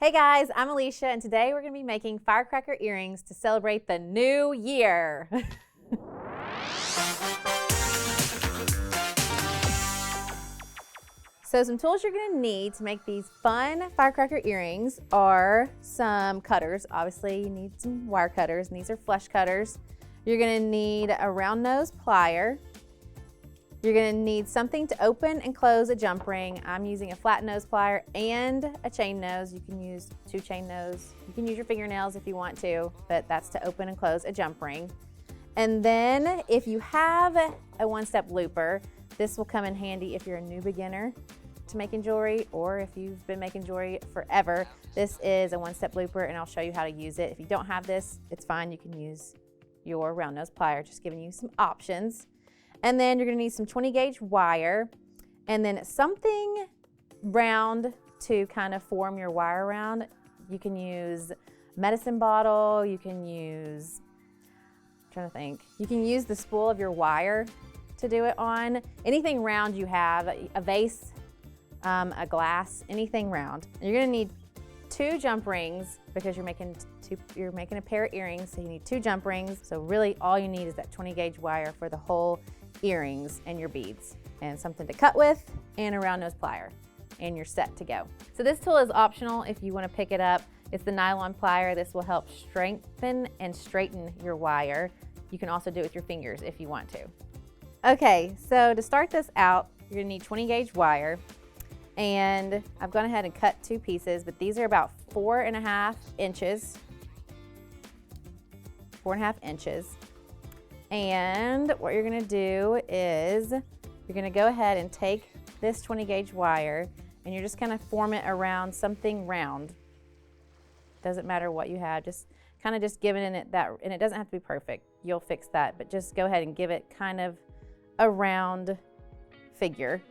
Hey guys, I'm Alicia, and today we're going to be making firecracker earrings to celebrate the new year. So some tools you're going to need to make these fun firecracker earrings are some cutters. Obviously you need some wire cutters, and these are flush cutters. You're going to need a round nose plier. You're going to need something to open and close a jump ring. I'm using a flat nose plier and a chain nose. You can use two chain nose. You can use your fingernails if you want to, but that's to open and close a jump ring. And then if you have a one-step looper, this will come in handy if you're a new beginner to making jewelry, or if you've been making jewelry forever. This is a one-step looper, and I'll show you how to use it. If you don't have this, it's fine. You can use your round nose plier, just giving you some options. And then you're gonna need some 20 gauge wire, and then something round to kind of form your wire around. You can use medicine bottle, you can use, I'm trying to think, you can use the spool of your wire to do it on. Anything round you have, a vase, a glass, anything round. And you're gonna need 2 jump rings because you're making a pair of earrings, so you need 2 jump rings. So really all you need is that 20 gauge wire for the whole earrings and your beads, and something to cut with, and a round nose plier, and you're set to go. So this tool is optional if you want to pick it up. It's the nylon plier. This will help strengthen and straighten your wire. You can also do it with your fingers if you want to. Okay, so to start this out, you're gonna need 20 gauge wire, and I've gone ahead and cut 2 pieces, but these are about 4.5 inches. 4.5 inches. And what you're gonna do is you're gonna go ahead and take this 20 gauge wire, and you're just gonna form it around something round. Doesn't matter what you have, just kind of just giving it that, and it doesn't have to be perfect. You'll fix that, but just go ahead and give it kind of a round figure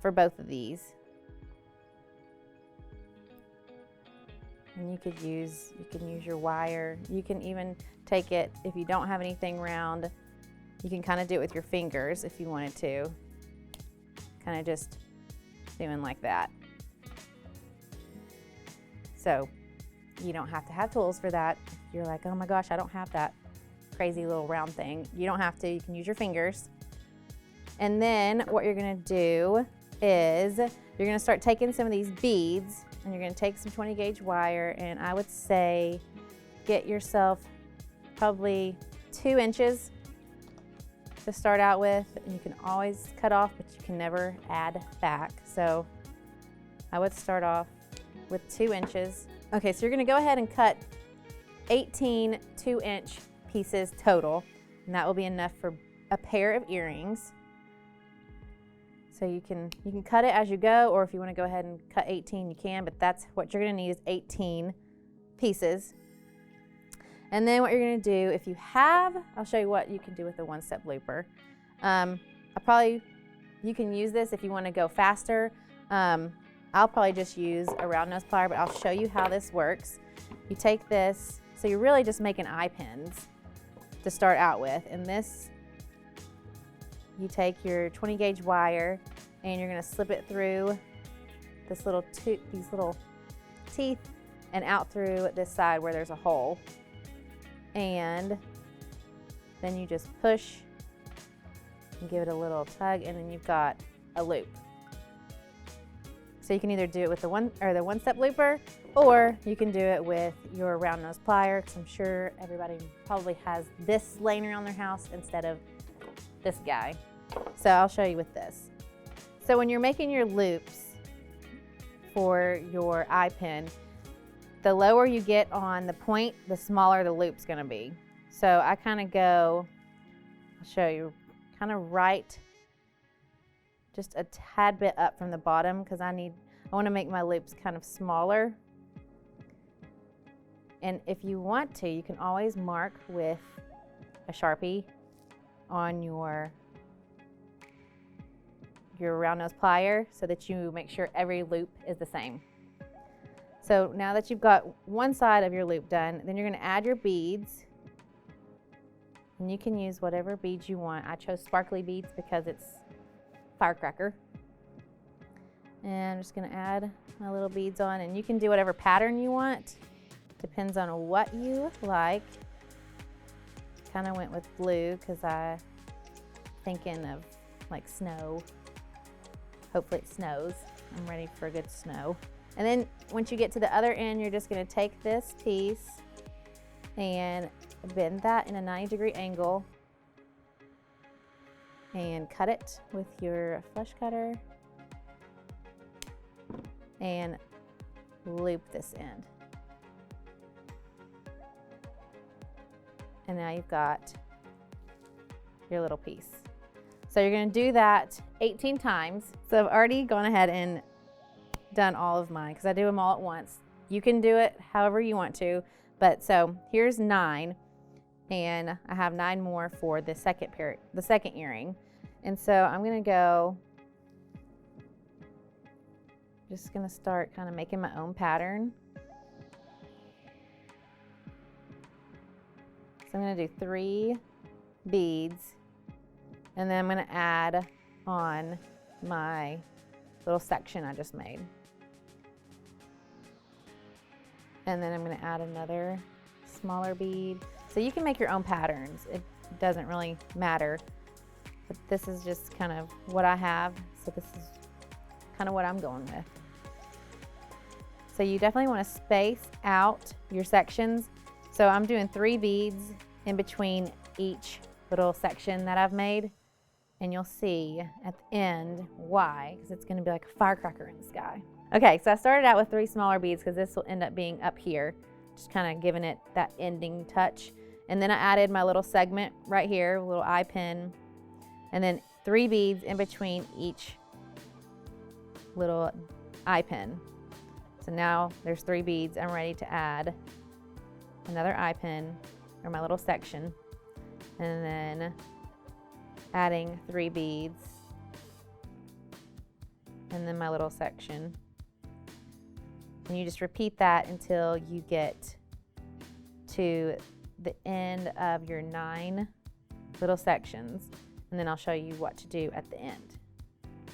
for both of these. And you can use your wire. You can even take it, if you don't have anything round, you can kind of do it with your fingers if you wanted to. Kind of just doing like that. So you don't have to have tools for that. If you're like, oh my gosh, I don't have that crazy little round thing. You don't have to, you can use your fingers. And then what you're gonna do is you're gonna start taking some of these beads, and you're gonna take some 20 gauge wire, and I would say get yourself probably 2 inches to start out with, and you can always cut off, but you can never add back. So I would start off with 2 inches. Okay, so you're gonna go ahead and cut 18 2-inch pieces total, and that will be enough for a pair of earrings. So you can cut it as you go, or if you want to go ahead and cut 18, you can, but that's what you're going to need is 18 pieces. And then what you're going to do, if you have, I'll show you what you can do with the one-step looper. You can use this if you want to go faster. I'll probably just use a round nose plier, but I'll show you how this works. You take this, so you're really just making eye pins to start out with, and this, you take your 20 gauge wire, and you're gonna slip it through these little teeth and out through this side where there's a hole. And then you just push and give it a little tug, and then you've got a loop. So you can either do it with the one-step looper, or you can do it with your round nose plier, because I'm sure everybody probably has this laying around their house instead of this guy. So I'll show you with this. So when you're making your loops for your eye pin, the lower you get on the point, the smaller the loop's gonna be. So I kind of go, I'll show you, kind of right just a tad bit up from the bottom, because I want to make my loops kind of smaller. And if you want to, you can always mark with a Sharpie on your round nose plier so that you make sure every loop is the same. So now that you've got one side of your loop done, then you're going to add your beads. And you can use whatever beads you want. I chose sparkly beads because it's firecracker. And I'm just gonna add my little beads on, and you can do whatever pattern you want. Depends on what you like. Kind of went with blue because I'm thinking of like snow. Hopefully it snows. I'm ready for a good snow. And then once you get to the other end, you're just gonna take this piece and bend that in a 90-degree angle and cut it with your flush cutter and loop this end. And now you've got your little piece. So you're gonna do that 18 times. So I've already gone ahead and done all of mine because I do them all at once. You can do it however you want to, but so here's 9, and I have 9 more for the second earring. And so I'm gonna go, just gonna start kind of making my own pattern. So I'm gonna do 3 beads, and then I'm gonna add on my little section I just made. And then I'm gonna add another smaller bead. So you can make your own patterns. It doesn't really matter. But this is just kind of what I have. So this is kind of what I'm going with. So you definitely wanna space out your sections. So I'm doing 3 beads in between each little section that I've made. And you'll see at the end why, because it's gonna be like a firecracker in the sky. Okay, so I started out with 3 smaller beads because this will end up being up here, just kind of giving it that ending touch. And then I added my little segment right here, a little eye pin, and then 3 beads in between each little eye pin. So now there's 3 beads. I'm ready to add another eye pin or my little section, and then adding 3 beads, and then my little section. And you just repeat that until you get to the end of your 9 little sections, and then I'll show you what to do at the end.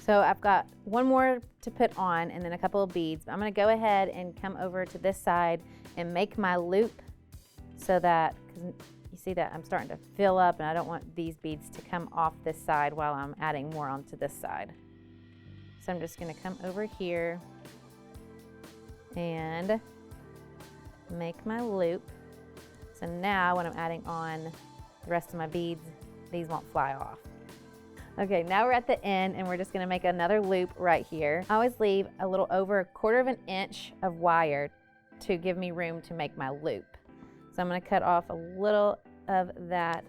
So I've got 1 more to put on and then a couple of beads. I'm gonna go ahead and come over to this side and make my loop so that, because you see that I'm starting to fill up and I don't want these beads to come off this side while I'm adding more onto this side. So I'm just gonna come over here and make my loop. So now when I'm adding on the rest of my beads, these won't fly off. Okay, now we're at the end and we're just gonna make another loop right here. I always leave a little over 1/4 inch of wire to give me room to make my loop. So I'm gonna cut off a little of that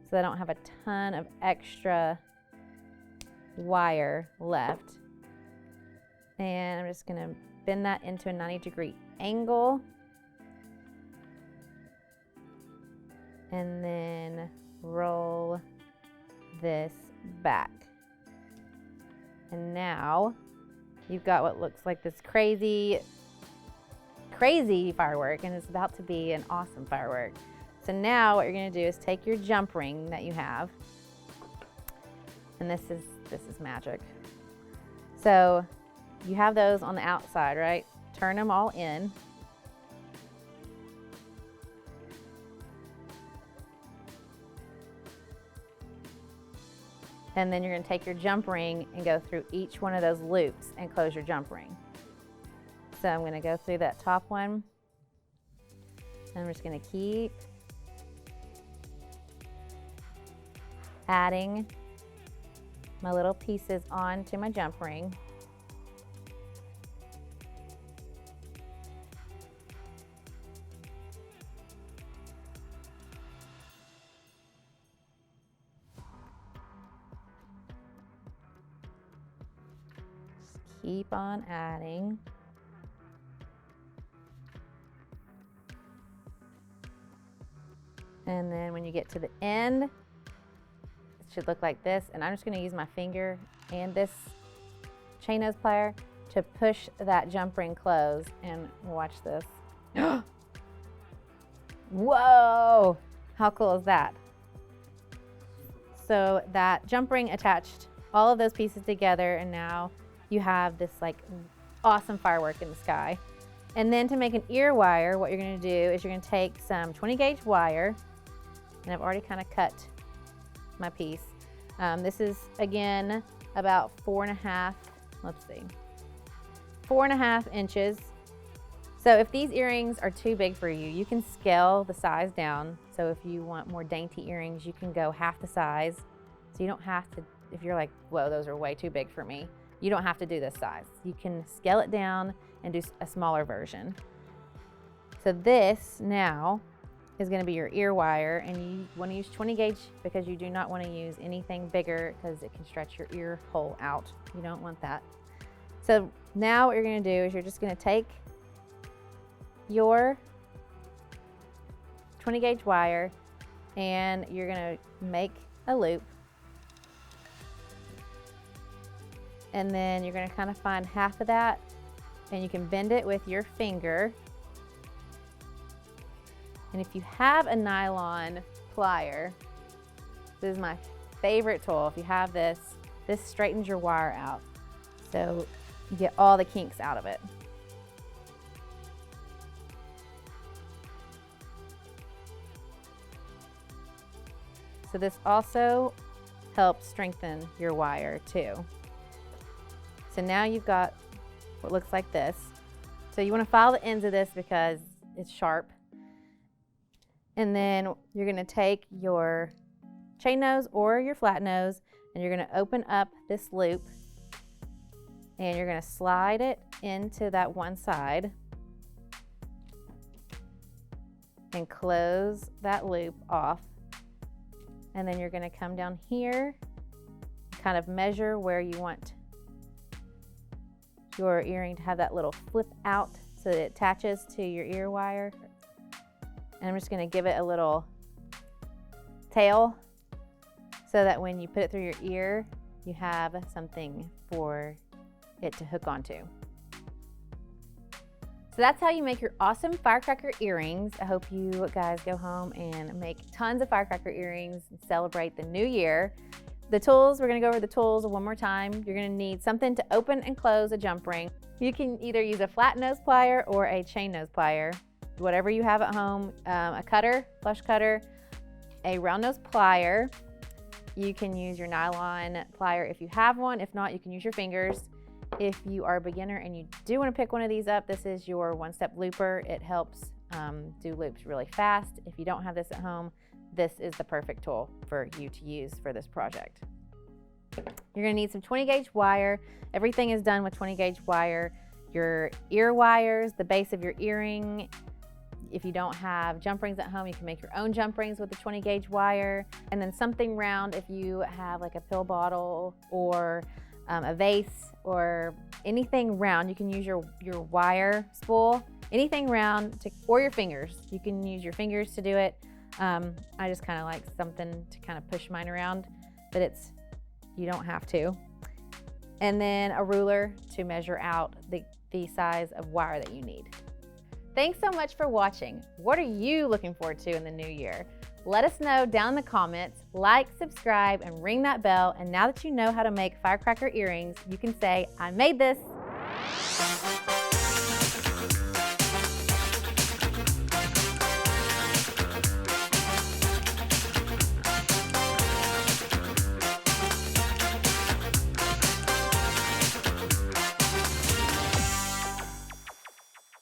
so I don't have a ton of extra wire left. And I'm just gonna bend that into a 90-degree angle. And then roll this back. And now you've got what looks like this crazy firework, and it's about to be an awesome firework. So now what you're gonna do is take your jump ring that you have, and this is magic. So you have those on the outside, right? Turn them all in. And then you're gonna take your jump ring and go through each one of those loops and close your jump ring. So I'm gonna go through that top one, and I'm just gonna keep adding my little pieces onto my jump ring. Keep on adding. And then when you get to the end, it should look like this. And I'm just gonna use my finger and this chain nose plier to push that jump ring closed, and watch this. Whoa, how cool is that? So that jump ring attached all of those pieces together, and now you have this like awesome firework in the sky. And then to make an ear wire, what you're gonna do is you're gonna take some 20 gauge wire, and I've already kind of cut my piece. This is again about 4.5, let's see, 4.5 inches. So if these earrings are too big for you, you can scale the size down. So if you want more dainty earrings, you can go half the size. So you don't have to, if you're like, whoa, those are way too big for me, you don't have to do this size. You can scale it down and do a smaller version. So this now is gonna be your ear wire, and you wanna use 20 gauge because you do not wanna use anything bigger because it can stretch your ear hole out. You don't want that. So now what you're gonna do is you're just gonna take your 20 gauge wire and you're gonna make a loop. And then you're gonna kind of find half of that, and you can bend it with your finger. And if you have a nylon plier, this is my favorite tool. If you have this, this straightens your wire out. So you get all the kinks out of it. So this also helps strengthen your wire too. So now you've got what looks like this. So you want to file the ends of this because it's sharp. And then you're going to take your chain nose or your flat nose, and you're going to open up this loop, and you're going to slide it into that one side and close that loop off. And then you're going to come down here, kind of measure where you want your earring to have that little flip out so that it attaches to your ear wire. And I'm just going to give it a little tail so that when you put it through your ear, you have something for it to hook onto. So that's how you make your awesome firecracker earrings. I hope you guys go home and make tons of firecracker earrings and celebrate the new year. The tools, we're gonna go over the tools one more time. You're gonna need something to open and close a jump ring. You can either use a flat nose plier or a chain nose plier, whatever you have at home. A cutter, flush cutter, a round nose plier. You can use your nylon plier if you have one. If not, you can use your fingers. If you are a beginner and you do want to pick one of these up, this is your one-step looper. It helps do loops really fast. If you don't have this at home, this is the perfect tool for you to use for this project. You're going to need some 20 gauge wire. Everything is done with 20 gauge wire. Your ear wires, the base of your earring. If you don't have jump rings at home, you can make your own jump rings with the 20 gauge wire. And then something round if you have like a pill bottle or a vase or anything round. You can use your wire spool, anything round, or your fingers. You can use your fingers to do it. I just kind of like something to kind of push mine around, but you don't have to. And then a ruler to measure out the size of wire that you need. Thanks so much for watching. What are you looking forward to in the new year? Let us know down in the comments. Like, subscribe, and ring that bell. And now that you know how to make firecracker earrings, you can say, I made this.